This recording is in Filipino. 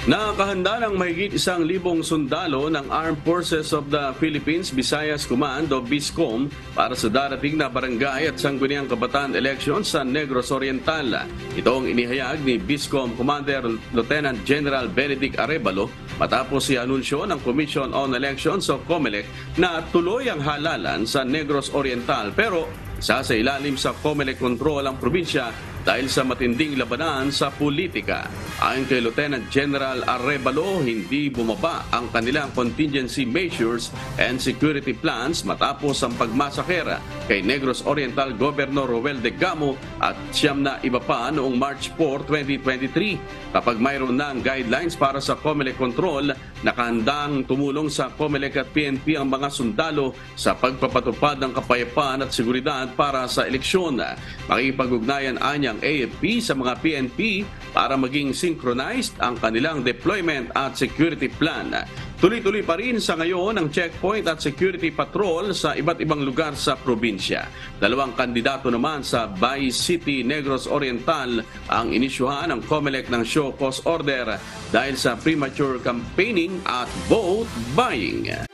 Nakahanda ng mahigit 1,000 sundalo ng Armed Forces of the Philippines Visayas Command o BISCOM para sa darating na barangay at sangguniang kabataan elections sa Negros Oriental. Ito ang inihayag ni BISCOM Commander Lieutenant General Benedict Arevalo matapos i-anunsyo ng Commission on Elections o COMELEC na tuloy ang halalan sa Negros Oriental pero isa sa ilalim sa COMELEC control ang probinsya dahil sa matinding labanan sa politika. Ayon kay Lieutenant General Arevalo, hindi bumaba ang kanilang contingency measures and security plans matapos ang pagmasakera kay Negros Oriental Governor Roel de Gamo at siyam na iba pa noong March 4, 2023. Kapag mayroon ng guidelines para sa COMELEC control, nakahandang tumulong sa COMELEC at PNP ang mga sundalo sa pagpapatupad ng kapayapaan at seguridad para sa eleksyon. Makikipag-ugnayan anyang AFP sa mga PNP para maging synchronized ang kanilang deployment at security plan. Tuloy-tuloy pa rin sa ngayon ang checkpoint at security patrol sa iba't ibang lugar sa probinsya. 2 kandidato naman sa Vice City Negros Oriental ang inisyuhan ng COMELEC ng show cause order dahil sa premature campaigning at vote buying.